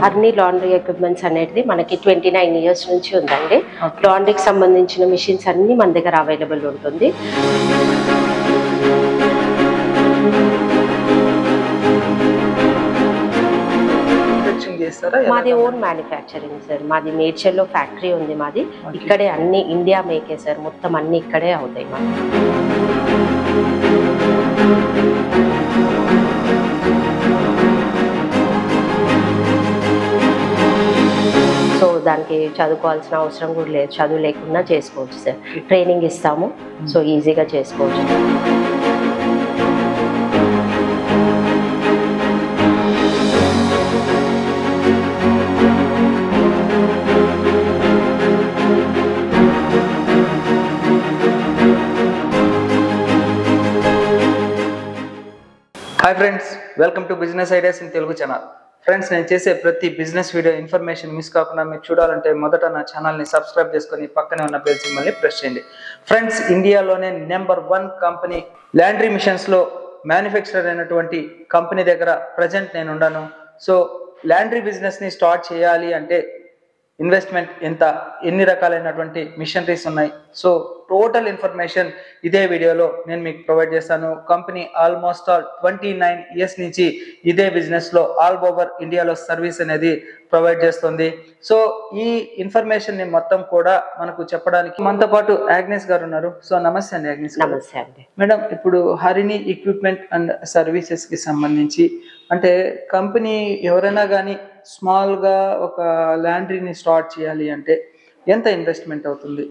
అన్ని laundry equipments అనేది మనకి 29 ఇయర్స్ నుంచి ఉందండి. లాండ్రీకి సంబంధించిన మిషన్స్ అన్ని మన దగ్గర అవైలబుల్ ఉంటుంది. మాది ఓన్ మ్యానుఫ్యాక్చరింగ్ సార్. మాది మేడ్చల్లో ఫ్యాక్టరీ ఉంది. మాది ఇక్కడే అన్ని ఇండియా మేకే సార్. మొత్తం అన్ని ఇక్కడే అవుతాయి మాది. సో దానికి చదువుకోవాల్సిన అవసరం కూడా లేదు. చదువు లేకుండా చేసుకోవచ్చు సార్. ట్రైనింగ్ ఇస్తాము. సో ఈజీగా చేసుకోవచ్చు. Hi friends, welcome to business ideas in Telugu channel. Friends, నేను చేసే ప్రతి బిజినెస్ వీడియో ఇన్ఫర్మేషన్ మిస్ కాకుండా మీరు చూడాలంటే మొదట నా ఛానల్ని సబ్స్క్రైబ్ చేసుకొని పక్కనే ఉన్న బెల్ సింబల్ని ప్రెస్ చేయండి. ఫ్రెండ్స్, ఇండియాలోనే నెంబర్ 1 కంపెనీ లాండ్రీ మిషన్స్లో మ్యానుఫ్యాక్చరర్ అయినటువంటి కంపెనీ దగ్గర ప్రజెంట్ నేను ఉన్నాను. సో లాండ్రీ బిజినెస్ని స్టార్ట్ చేయాలి అంటే ఇన్వెస్ట్మెంట్ ఎంత, ఎన్ని రకాలైనటువంటి మిషనరీస్ ఉన్నాయి, సో టోటల్ ఇన్ఫర్మేషన్ ఇదే వీడియోలో నేను మీకు ప్రొవైడ్ చేస్తాను. కంపెనీ ఆల్మోస్ట్ ఆల్ 29 ఇయర్స్ నుంచి ఇదే బిజినెస్లో ఆల్ ఓవర్ ఇండియాలో సర్వీస్ అనేది ప్రొవైడ్ చేస్తుంది. సో ఈ ఇన్ఫర్మేషన్ ని మొత్తం కూడా మనకు చెప్పడానికి మనతో పాటు ఆగ్నేస్ గారు ఉన్నారు. సో నమస్తే అండి ఆగ్నేస్. నమస్తే అండి మేడం. ఇప్పుడు హరిణి ఎక్విప్మెంట్ అండ్ సర్వీసెస్ కి సంబంధించి అంటే కంపెనీ ఎవరైనా కానీ స్మాల్గా ఒక లాండ్రీని స్టార్ట్ చేయాలి అంటే ఎంత ఇన్వెస్ట్మెంట్ అవుతుంది?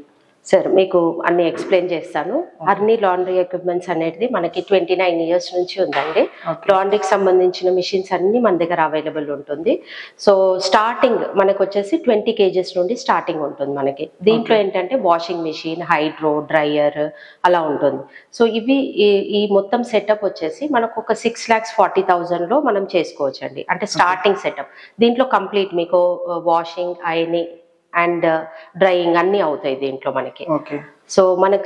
సార్, మీకు అన్ని ఎక్స్ప్లెయిన్ చేస్తాను. అన్ని లాండ్రీ ఎక్విప్మెంట్స్ అనేది మనకి 29 ఇయర్స్ నుంచి ఉందండి. లాండ్రీకి సంబంధించిన మిషన్స్ అన్ని మన దగ్గర అవైలబుల్ ఉంటుంది. సో స్టార్టింగ్ మనకు వచ్చేసి 20 kgs నుండి స్టార్టింగ్ ఉంటుంది మనకి. దీంట్లో ఏంటంటే వాషింగ్ మిషన్, హైడ్రో, డ్రైయర్ అలా ఉంటుంది. సో ఇవి ఈ మొత్తం సెటప్ వచ్చేసి మనకు ఒక 6,40,000లో మనం చేసుకోవచ్చు అండి. అంటే స్టార్టింగ్ సెటప్. దీంట్లో కంప్లీట్ మీకు వాషింగ్, ఐరనింగ్ అండ్ డ్రైయింగ్ అన్ని అవుతాయి దీంట్లో మనకి. సో మనకు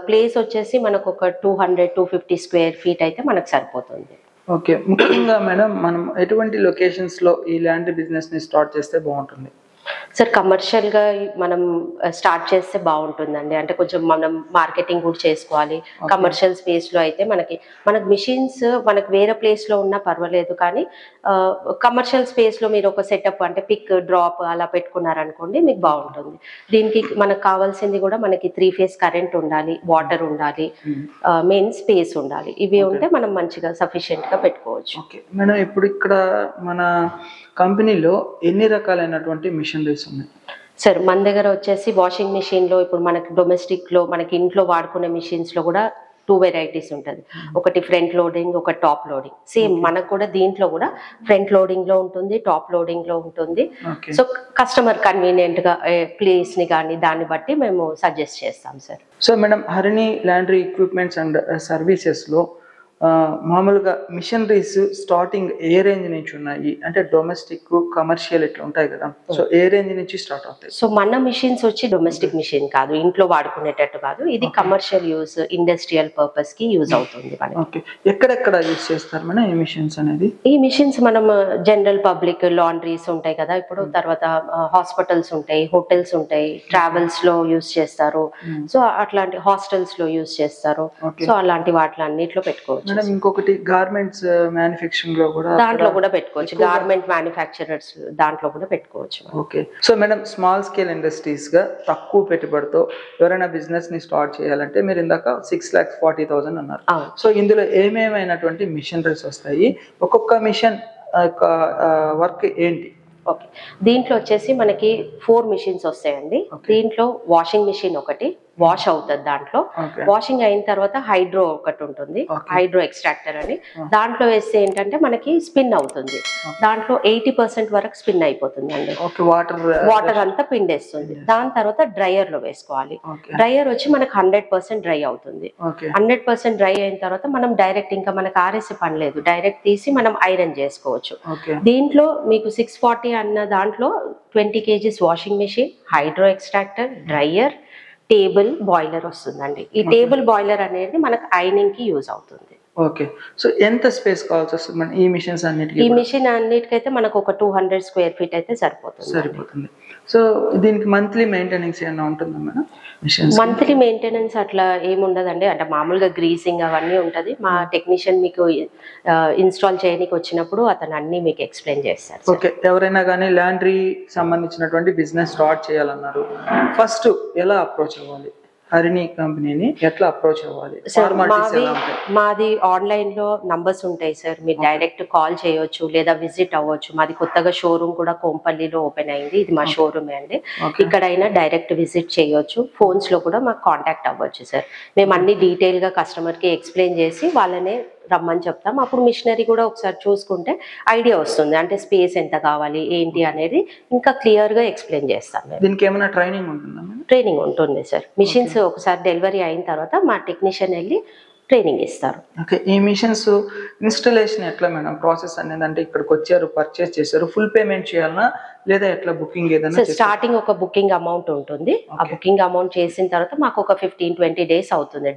ప్లేస్ వచ్చేసి మనకు ఒక 200-250 స్క్వేర్ ఫీట్ అయితే మనకు సరిపోతుంది. ఓకే. ముఖ్యంగా మేడం, మనం ఎటువంటి లొకేషన్స్ లో ఈ ల్యాండ్ బిజినెస్ ని స్టార్ట్ చేస్తే బాగుంటుంది? సార్, కమర్షియల్గా మనం స్టార్ట్ చేస్తే బాగుంటుందండి. అంటే కొంచెం మనం మార్కెటింగ్ కూడా చేసుకోవాలి. కమర్షియల్ స్పేస్లో అయితే మనకు మిషన్స్ మనకు వేరే ప్లేస్లో ఉన్నా పర్వాలేదు, కానీ కమర్షియల్ స్పేస్లో మీరు ఒక సెటప్ అంటే పిక్ డ్రాప్ అలా పెట్టుకున్నారనుకోండి మీకు బాగుంటుంది. దీనికి మనకు కావాల్సింది కూడా మనకి 3 phase కరెంట్ ఉండాలి, వాటర్ ఉండాలి, మెయిన్ స్పేస్ ఉండాలి. ఇవి ఉంటే మనం మంచిగా సఫిషియెంట్గా పెట్టుకోవచ్చు. ఓకే మేడం, ఇప్పుడు ఇక్కడ మన కంపెనీలో ఎన్ని రకాలైనటువంటి మిషనరీస్ ఉన్నాయి? సార్, మన దగ్గర వచ్చేసి వాషింగ్ మిషన్లో ఇప్పుడు మనకి డొమెస్టిక్లో మనకి ఇంట్లో వాడుకునే మిషన్స్లో కూడా 2 వెరైటీస్ ఉంటుంది. ఒకటి ఫ్రంట్ లోడింగ్, ఒక టాప్ లోడింగ్. సేమ్ మనకు కూడా దీంట్లో కూడా ఫ్రంట్ లోడింగ్ లో ఉంటుంది, టాప్ లోడింగ్ లో ఉంటుంది. సో కస్టమర్ కన్వీనియంట్ గా ప్లేస్ ని కానీ దాన్ని బట్టి మేము సజెస్ట్ చేస్తాం sir. So madam, Harini laundry equipments and services లో మామూలుగా మిషనరీస్ స్టార్టింగ్ ఏ రేంజ్ నుంచి ఉన్నాయి? అంటే డొమెస్టిక్, కమర్షియల్ ఇట్లా ఉంటాయి కదా. సో ఏ రేంజ్ నుంచి స్టార్ట్ అవుతాయి? సో మన మిషన్స్ వచ్చి డొమెస్టిక్ మిషన్ కాదు, ఇంట్లో వాడుకునేటట్టు కాదు. ఇది కమర్షియల్ యూస్, ఇండస్ట్రియల్ పర్పస్ కి యూజ్ అవుతుంది. ఓకే. ఎక్కడెక్కడ యూజ్ చేస్తారు మేడం ఈ మిషన్స్ అనేది? ఈ మిషన్స్ మనం జనరల్ పబ్లిక్ లాండ్రీస్ ఉంటాయి కదా, ఇప్పుడు తర్వాత హాస్పిటల్స్ ఉంటాయి, హోటల్స్ ఉంటాయి, ట్రావెల్స్ లో యూజ్ చేస్తారు. సో అట్లాంటి హాస్టల్స్ లో యూజ్ చేస్తారు. సో అలాంటి వాటిలన్నిట్లో పెట్టుకోవచ్చు. మేడం, ఇంకొకటి గార్మెంట్స్ మ్యానుఫ్యాక్చరింగ్ లో కూడా దాంట్లో కూడా పెట్టుకోవచ్చు. గార్మెంట్ మ్యానుఫ్యాక్చరర్స్ దాంట్లో కూడా పెట్టుకోవచ్చు. Okay. So madam, small scale industries గా తక్కువ పెట్టుబడితో ఎవరైనా బిజినెస్ ని స్టార్ట్ చేయాలంటే మీరు ఇందాక 6,40,000 అన్నారు. సో ఇందులో ఏమేమైనటువంటి మిషనరీస్ వస్తాయి? ఒక్కొక్క మిషన్ వర్క్ ఏంటి? ఓకే. దీంట్లో వచ్చేసి మనకి 4 మిషన్స్ వస్తాయండి. దీంట్లో వాషింగ్ మిషన్ ఒకటి వాష్ అవుతుంది. దాంట్లో వాషింగ్ అయిన తర్వాత హైడ్రో ఒకటి ఉంటుంది, హైడ్రో ఎక్స్ట్రాక్టర్ అని. దాంట్లో వేస్తే ఏంటంటే మనకి స్పిన్ అవుతుంది. దాంట్లో 80% వరకు స్పిన్ అయిపోతుంది అండి. వాటర్ అంతా పిండేస్తుంది. దాని తర్వాత డ్రైయర్ లో వేసుకోవాలి. డ్రైయర్ వచ్చి మనకి 100% డ్రై అవుతుంది. 100% డ్రై అయిన తర్వాత మనం డైరెక్ట్ ఇంకా మనకు ఆరేసే పని లేదు, డైరెక్ట్ తీసి మనం ఐరన్ చేసుకోవచ్చు. దీంట్లో మీకు 640 అన్న దాంట్లో 20 kgs washing machine, hydro extractor, dryer, table, boiler వస్తుందండి. ఈ టేబుల్ బాయిలర్ అనేది మనకు ఐరనింగ్ కి యూజ్ అవుతుంది. ఓకే. సో ఎంత స్పేస్ కావాల్సి వస్తుంది మన ఈ మిషన్స్ అన్నిటికీ? ఈ మిషన్ అన్నిటికైతే మనకు ఒక 200 స్క్వేర్ ఫీట్ అయితే సరిపోతుంది. సో దీనికి మంత్లీ మెయింటెనెన్స్ ఏమైనా ఉంటుందా మేడం? మంత్లీ మెయింటెనెన్స్ అట్లా ఏముండదండి. అంటే మామూలుగా గ్రీసింగ్ అవన్నీ ఉంటుంది. మా టెక్నీషియన్ మీకు ఇన్స్టాల్ చేయడానికి వచ్చినప్పుడు అతను అన్ని మీకు ఎక్స్ప్లెయిన్ చేస్తారు. ఓకే. ఎవరైనా కానీ లాండ్రీ సంబంధించినటువంటి బిజినెస్ స్టార్ట్ చేయాలన్నారు, ఫస్ట్ ఎలా అప్రోచ్ అవ్వాలి? హరిణి కంపెనీని ఎట్లా అప్రోచ్ అవ్వాలి? మాది ఆన్లైన్ లో నంబర్స్ ఉంటాయి సార్. మీరు డైరెక్ట్ కాల్ చేయొచ్చు లేదా విజిట్ అవ్వచ్చు. మాది కొత్తగా షోరూమ్ కూడా కోంపల్లిలో ఓపెన్ అయింది. ఇది మా షోరూమే అండి. ఇక్కడైనా డైరెక్ట్ విజిట్ చేయొచ్చు. ఫోన్స్ లో కూడా మాకు కాంటాక్ట్ అవ్వచ్చు సార్. మేము అన్ని డీటెయిల్ గా కస్టమర్ కి ఎక్స్ప్లెయిన్ చేసి వాళ్ళనే రమ్మని చెప్తాం. అప్పుడు మిషనరీ కూడా ఒకసారి చూసుకుంటే ఐడియా వస్తుంది. అంటే స్పేస్ ఎంత కావాలి ఏంటి అనేది ఇంకా క్లియర్ గా ఎక్స్ప్లెయిన్ చేస్తాం. దీనికి ఏమైనా ట్రైనింగ్ ఉంటుందా? ట్రైనింగ్ ఉంటుంది సార్. మిషన్స్ ఒకసారి డెలివరీ అయిన తర్వాత మా టెక్నీషియన్ వెళ్ళి ట్రైనింగ్ ఇస్తారు. ఓకే. ఈ మిషన్స్ ఇన్స్టాలేషన్ ఎట్లా మేడం ప్రాసెస్ అనేది? అంటే ఇక్కడికి వచ్చారు, పర్చేస్ చేశారు, ఫుల్ పేమెంట్ చేయాలన్నా లేదా ఎట్లా బుకింగ్ ఏదైనా? స్టార్టింగ్ ఒక బుకింగ్ అమౌంట్ ఉంటుంది. ఆ బుకింగ్ అమౌంట్ చేసిన తర్వాత మాకు ఒక 15-20 డేస్ అవుతుంది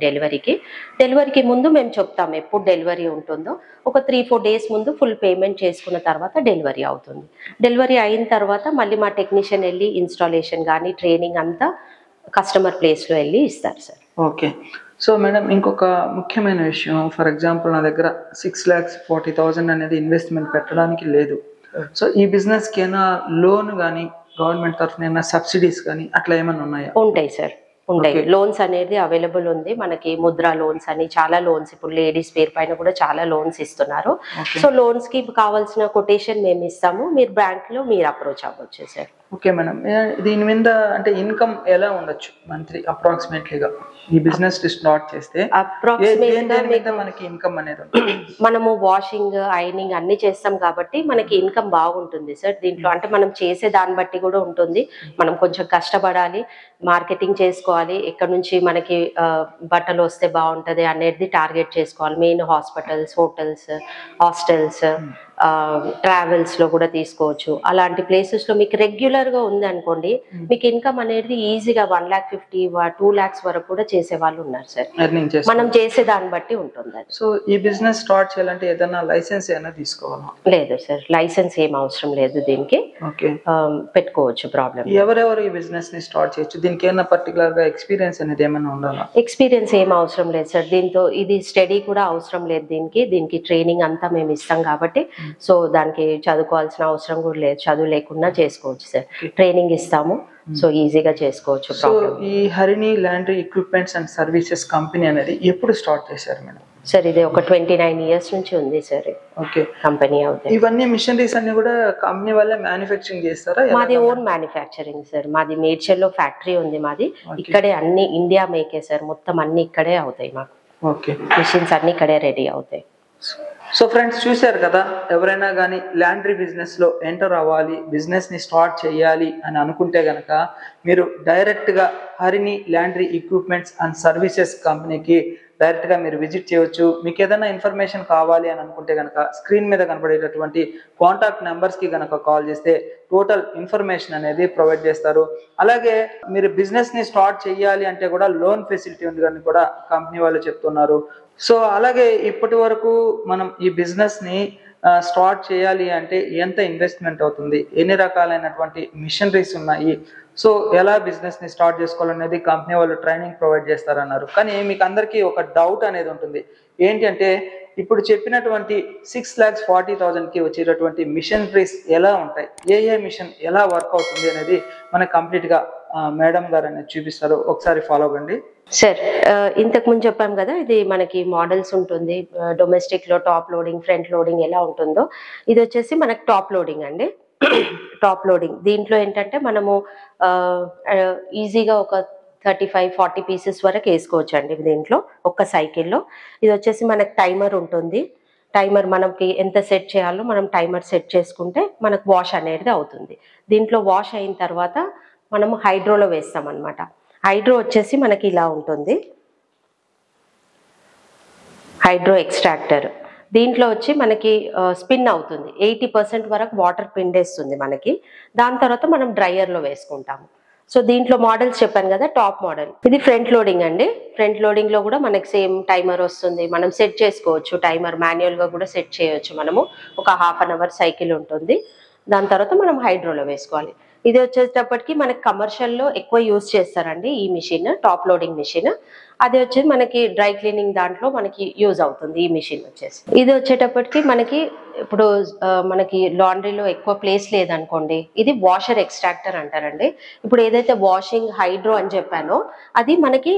డెలివరీకి ముందు మేము చెప్తాం ఎప్పుడు డెలివరీ ఉంటుందో. ఒక 3-4 డేస్ ముందు ఫుల్ పేమెంట్ చేసుకున్న తర్వాత డెలివరీ అవుతుంది. డెలివరీ అయిన తర్వాత మళ్ళీ మా టెక్నీషియన్ వెళ్ళి ఇన్స్టాలేషన్ కానీ ట్రైనింగ్ అంతా కస్టమర్ ప్లేస్లో వెళ్ళి ఇస్తారు సార్. ఓకే. సో మేడం ఇంకొక ముఖ్యమైన విషయం, ఫర్ ఎగ్జాంపుల్ నా దగ్గర 6,40,000 అనేది ఇన్వెస్ట్మెంట్ పెట్టడానికి లేదు. సో ఈ బిజినెస్కి ఏమైనా లోన్ కానీ గవర్నమెంట్ తరఫున సబ్సిడీస్ కానీ అట్లా ఏమైనా ఉన్నాయా? ఉంటాయి సార్, ఉంటాయి. లోన్స్ అనేది అవైలబుల్ ఉంది మనకి. ముద్రా లోన్స్ అని చాలా లోన్స్, ఇప్పుడు లేడీస్ పేరు పైన కూడా చాలా లోన్స్ ఇస్తున్నారు. సో లోన్స్ కి కావాల్సిన కొటేషన్ మేము ఇస్తాము. మీరు బ్యాంక్ లో మీరు అప్రోచ్ అవ్వచ్చు సార్. Okay madam. దీని మీద అంటే ఇన్కమ్ ఎలా ఉండొచ్చు మంత్లీ అప్రాక్సిమేట్లీగా ఈ బిజినెస్ స్టార్ట్ చేస్తే? మనకి ఇన్కమ్ అనేది మనము వాషింగ్ ఐరనింగ్ అన్ని చేస్తాం కాబట్టి మనకి ఇన్కమ్ బాగుంటుంది సార్. దీంట్లో అంటే మనం చేసే దాన్ని బట్టి కూడా ఉంటుంది. మనం కొంచెం కష్టపడాలి, మార్కెటింగ్ చేసుకోవాలి, ఎక్కడ నుంచి మనకి బట్టలు వస్తే బాగుంటది అనేది టార్గెట్ చేసుకోవాలి. Main hospitals, hotels, hostels, travels లో కూడా తీసుకోవచ్చు. అలాంటి ప్లేసెస్ లో మీకు రెగ్యులర్ గా ఉంది అనుకోండి, మీకు ఇన్కమ్ అనేది ఈజీగా 1,50,000 2 lakhs వరకు కూడా చేసే వాళ్ళు ఉన్నారు సార్. మనం చేసే దాన్ని బట్టి ఉంటుంది. సో ఈ బిజినెస్ స్టార్ట్ చేయాలంటే ఏదైనా లైసెన్స్ ఏమైనా తీసుకోవాలా? లేదు సార్, లైసెన్స్ ఏం అవసరం లేదు దీనికి. పెట్టుకోవచ్చు, ప్రాబ్లం. ఎవరెవరు ఈ బిజినెస్ ని స్టార్ట్ చేయొచ్చు? దీనికి ఏమైనా పర్టికులర్ గా ఎక్స్పీరియన్స్ అనేది ఏమైనా ఉండాలా? ఎక్స్పీరియన్స్ ఏం అవసరం లేదు సార్. దీంతో ఇది స్టడీ కూడా అవసరం లేదు. దీనికి ట్రైనింగ్ అంతా మేము ఇస్తాం కాబట్టి సో దానికి చదువుకోవాల్సిన అవసరం కూడా లేదు. చదువు లేకుండా చేసుకోవచ్చు సార్. ట్రైనింగ్ ఇస్తాము, సో ఈజీగా చేసుకోవచ్చు. సో ఈ Harini laundry equipments and services company అనేది ఎప్పుడు స్టార్ట్ చేశారు మేడం? సార్ ఇది ఒక 29 years నుంచి ఉంది సార్. ఓకే. కంపెనీ అవుతుంది. ఇవన్నీ మిషనరీస్ అన్ని కూడా కంపెనీ వాళ్ళే మ్యానుఫ్యాక్చరింగ్ చేస్తారా? మాది ఓన్ మ్యానుఫ్యాక్చరింగ్ సార్. మాది మేడ్చల్లో ఫ్యాక్టరీ ఉంది మాది. ఇక్కడే అన్ని ఇండియా మేకే సార్. మొత్తం అన్ని ఇక్కడే అవుతాయి మాకు. ఓకే. మిషన్స్ అన్ని ఇక్కడే రెడీ అవుతాయి. సో ఫ్రెండ్స్ చూశారు కదా, ఎవరైనా కానీ లాండ్రీ బిజినెస్లో ఎంటర్ అవ్వాలి, బిజినెస్ని స్టార్ట్ చేయాలి అని అనుకుంటే కనుక మీరు డైరెక్ట్గా Harini laundry equipments and services కంపెనీకి డైరెక్ట్గా మీరు విజిట్ చేయవచ్చు. మీకు ఏదైనా ఇన్ఫర్మేషన్ కావాలి అని అనుకుంటే కనుక స్క్రీన్ మీద కనబడేటటువంటి కాంటాక్ట్ నెంబర్స్కి కనుక కాల్ చేస్తే టోటల్ ఇన్ఫర్మేషన్ అనేది ప్రొవైడ్ చేస్తారు. అలాగే మీరు బిజినెస్ని స్టార్ట్ చేయాలి అంటే కూడా లోన్ ఫెసిలిటీ ఉంది అని కూడా కంపెనీ వాళ్ళు చెప్తున్నారు. సో అలాగే ఇప్పటి వరకు మనం ఈ బిజినెస్ని స్టార్ట్ చేయాలి అంటే ఎంత ఇన్వెస్ట్మెంట్ అవుతుంది, ఎన్ని రకాలైనటువంటి మిషనరీస్ ఉన్నాయి, సో ఎలా బిజినెస్ని స్టార్ట్ చేసుకోవాలనేది కంపెనీ వాళ్ళు ట్రైనింగ్ ప్రొవైడ్ చేస్తారన్నారు. కానీ మీకు అందరికీ ఒక డౌట్ అనేది ఉంటుంది. ఏంటి అంటే ఇప్పుడు చెప్పినటువంటి 6,40,000కి వచ్చేటటువంటి మిషనరీస్ ఎలా ఉంటాయి, ఏ మిషన్ ఎలా వర్క్ అవుతుంది అనేది మనకు కంప్లీట్గా మేడం గారు అనేది చూపిస్తారు. ఒకసారి ఫాలో అవ్వండి సార్. ఇంతకు ముందు చెప్పాం కదా, ఇది మనకి మోడల్స్ ఉంటుంది. డొమెస్టిక్ లో టాప్ లోడింగ్, ఫ్రంట్ లోడింగ్ ఎలా ఉంటుందో ఇది వచ్చేసి మనకి టాప్ లోడింగ్ అండి. టాప్ లోడింగ్ దీంట్లో ఏంటంటే మనము ఈజీగా ఒక 35-40 పీసెస్ వరకు వేసుకోవచ్చు అండి దీంట్లో ఒక్క సైకిల్లో. ఇది వచ్చేసి మనకి టైమర్ ఉంటుంది. టైమర్ మనకి ఎంత సెట్ చేయాలో మనం టైమర్ సెట్ చేసుకుంటే మనకు వాష్ అనేది అవుతుంది. దీంట్లో వాష్ అయిన తర్వాత మనము హైడ్రోలో వేస్తాం అనమాట. హైడ్రో వచ్చేసి మనకి ఇలా ఉంటుంది, హైడ్రో ఎక్స్ట్రాక్టర్. దీంట్లో వచ్చి మనకి స్పిన్ అవుతుంది. 80% వరకు వాటర్ పిండేస్తుంది మనకి. దాని తర్వాత మనం డ్రైయర్లో వేసుకుంటాము. సో దీంట్లో మోడల్స్ చెప్పాను కదా, టాప్ మోడల్ ఇది ఫ్రంట్ లోడింగ్ అండి. ఫ్రంట్ లోడింగ్ లో కూడా మనకి సేమ్ టైమర్ వస్తుంది. మనం సెట్ చేసుకోవచ్చు టైమర్, మాన్యువల్ గా కూడా సెట్ చేయొచ్చు. మనము ఒక హాఫ్ అన్ అవర్ సైకిల్ ఉంటుంది. దాని తర్వాత మనం హైడ్రోలో వేసుకోవాలి. ఇది వచ్చేటప్పటికి మనకి కమర్షియల్లో ఎక్కువ యూజ్ చేస్తారండి ఈ మిషన్, టాప్ లోడింగ్ మిషన్. అది వచ్చేసి మనకి డ్రై క్లీనింగ్ దాంట్లో మనకి యూజ్ అవుతుంది ఈ మిషన్ వచ్చేసి. ఇది వచ్చేటప్పటికి మనకి ఇప్పుడు మనకి లాండ్రీలో ఎక్కువ ప్లేస్ లేదనుకోండి, ఇది వాషర్ ఎక్స్ట్రాక్టర్ అంటారండి. ఇప్పుడు ఏదైతే వాషింగ్ హైడ్రో అని చెప్పానో అది మనకి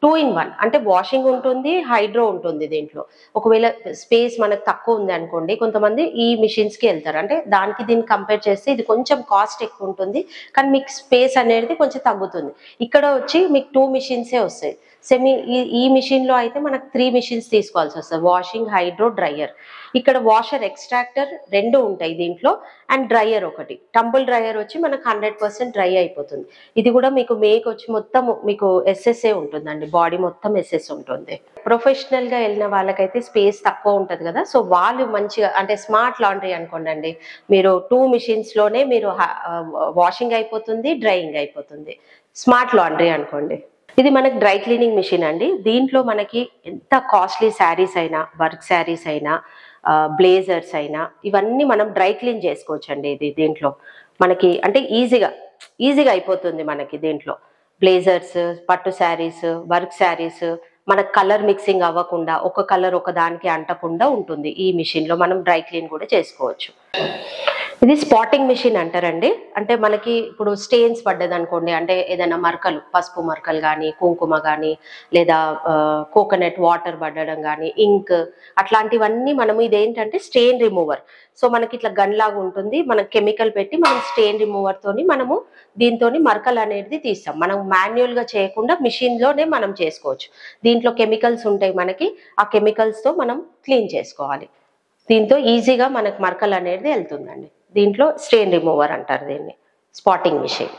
2 in 1, అంటే వాషింగ్ ఉంటుంది, హైడ్రో ఉంటుంది దీంట్లో. ఒకవేళ స్పేస్ మనకు తక్కువ ఉంది అనుకోండి, కొంతమంది ఈ మిషన్స్ కి వెళ్తారు. అంటే దానికి దీన్ని కంపేర్ చేస్తే ఇది కొంచెం కాస్ట్ ఎక్కువ ఉంటుంది, కానీ మీకు స్పేస్ అనేది కొంచెం తగ్గుతుంది. ఇక్కడ వచ్చి మీకు 2 మిషన్సే వస్తాయి. ఈ మిషన్ లో అయితే మనకు 3 మిషన్స్ తీసుకోవాల్సి వస్తుంది, వాషింగ్, హైడ్రో, డ్రైయర్. ఇక్కడ వాషర్ ఎక్స్ట్రాక్టర్ 2 ఉంటాయి దీంట్లో, అండ్ డ్రైయర్ ఒకటి. టంబుల్ డ్రైయర్ వచ్చి మనకు 100% డ్రై అయిపోతుంది. ఇది కూడా మీకు మేక్ వచ్చి మొత్తం మీకు ఎస్ఎస్ఏ ఉంటుందండి, బాడీ మొత్తం ఎస్ఎస్ ఉంటుంది. ప్రొఫెషనల్ గా వెళ్ళిన వాళ్ళకైతే స్పేస్ తక్కువ ఉంటుంది కదా, సో వాళ్ళు మంచిగా అంటే స్మార్ట్ లాండ్రీ అనుకోండి, మీరు 2 మిషన్స్ లోనే మీరు వాషింగ్ అయిపోతుంది, డ్రైయింగ్ అయిపోతుంది. స్మార్ట్ లాండ్రీ అనుకోండి. ఇది మనకి డ్రై క్లీనింగ్ మిషన్ అండి. దీంట్లో మనకి ఎంత కాస్ట్లీ శారీస్ అయినా, వర్క్ శారీస్ అయినా, బ్లేజర్స్ అయినా, ఇవన్నీ మనం డ్రై క్లీన్ చేసుకోవచ్చు అండి. దీంట్లో మనకి అంటే ఈజీగా అయిపోతుంది మనకి. దీంట్లో బ్లేజర్స్, పట్టు శారీస్, వర్క్ శారీస్ మనకు కలర్ మిక్సింగ్ అవ్వకుండా, ఒక కలర్ ఒక దానికి అంటకుండా ఉంటుంది. ఈ మిషన్ లో మనం డ్రై క్లీన్ కూడా చేసుకోవచ్చు. ఇది స్పాటింగ్ మిషన్ అంటారండి. అంటే మనకి ఇప్పుడు స్టెయిన్స్ పడ్డది అనుకోండి, అంటే ఏదైనా మరకలు, పసుపు మరకలు కానీ, కుంకుమ కానీ, లేదా కోకోనట్ వాటర్ పడడం కానీ, ఇంక్, అట్లాంటివన్నీ మనము ఇదేంటంటే స్టెయిన్ రిమూవర్. సో మనకి ఇట్లా గన్ లాగా ఉంటుంది, మనకి కెమికల్ పెట్టి మనం స్టెయిన్ రిమూవర్ తోని మనము దీంతో మరకలు అనేది తీస్తాం. మనం మాన్యువల్ గా చేయకుండా మిషన్ లోనే మనం చేసుకోవచ్చు. దీంట్లో కెమికల్స్ ఉంటాయి మనకి, ఆ కెమికల్స్ తో మనం క్లీన్ చేసుకోవాలి. దీంతో ఈజీగా మనకు మరకలు అనేది వెళ్తుందండి. దీంట్లో స్టెయిన్ రిమూవర్ అంటారు దీన్ని, స్పాటింగ్ మిషన్.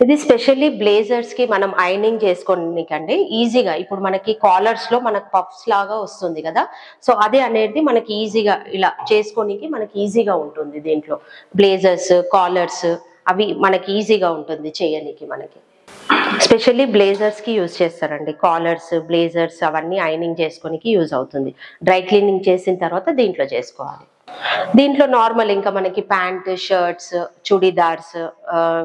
ఇది స్పెషల్లీ బ్లేజర్స్ కి మనం ఐరనింగ్ చేసుకోనికండి ఈజీగా. ఇప్పుడు మనకి కాలర్స్ లో మనకు పఫ్స్ లాగా వస్తుంది కదా, సో అదే అనేది మనకి ఈజీగా ఇలా చేసుకోనికి మనకి ఈజీగా ఉంటుంది. దీంట్లో బ్లేజర్స్, కాలర్స్ అవి మనకి ఈజీగా ఉంటుంది చేయనికి. మనకి స్పెషల్లీ బ్లేజర్స్ కి యూజ్ చేస్తారండి. కాలర్స్, బ్లేజర్స్ అవన్నీ ఐరనింగ్ చేసుకోనికి యూజ్ అవుతుంది. డ్రై క్లీనింగ్ చేసిన తర్వాత దీంట్లో చేసుకోవాలి. దీంట్లో నార్మల్ ఇంకా మనకి ప్యాంట్, షర్ట్స్, చుడీదార్స్,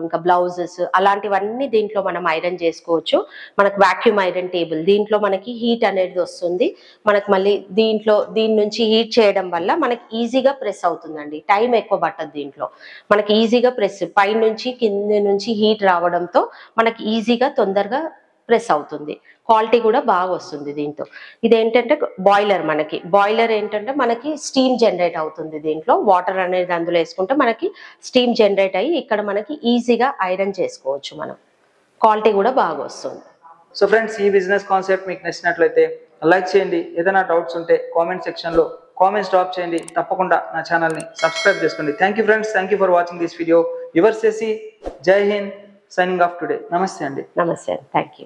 ఇంకా బ్లౌజెస్ అలాంటివన్నీ దీంట్లో మనం ఐరన్ చేసుకోవచ్చు. మనకు వాక్యూమ్ ఐరన్ టేబుల్, దీంట్లో మనకి హీట్ అనేది వస్తుంది. మనకు మళ్ళీ దీని నుంచి హీట్ చేయడం వల్ల మనకి ఈజీగా ప్రెస్ అవుతుందండి, టైం ఎక్కువ పట్టదు. దీంట్లో మనకి ఈజీగా ప్రెస్, పై నుంచి కింద నుంచి హీట్ రావడంతో మనకి ఈజీగా తొందరగా ప్రెస్ అవుతుంది. క్వాలిటీ కూడా బాగా వస్తుంది దీంతో. ఇదేంటంటే బాయిలర్, మనకి బాయిలర్ ఏంటంటే మనకి స్టీమ్ జనరేట్ అవుతుంది. దీంట్లో వాటర్ అనేది అందులో వేసుకుంటే మనకి స్టీమ్ జనరేట్ అయ్యి ఇక్కడ మనకి ఈజీగా ఐరన్ చేసుకోవచ్చు మనం. క్వాలిటీ కూడా బాగా వస్తుంది. సో ఫ్రెండ్స్, ఈ బిజినెస్ కాన్సెప్ట్ మీకు నచ్చినట్లయితే లైక్ చేయండి. ఏదైనా డౌట్స్ ఉంటే కామెంట్ సెక్షన్లో కామెంట్స్ డ్రాప్ చేయండి. తప్పకుండా నా ఛానల్ని సబ్స్క్రైబ్ చేసుకోండి. Thank you friends, thank you for watching this video. Your Shashi, Jai Hind, signing off today. నమస్తే అండి. నమస్తే, థ్యాంక్ యూ.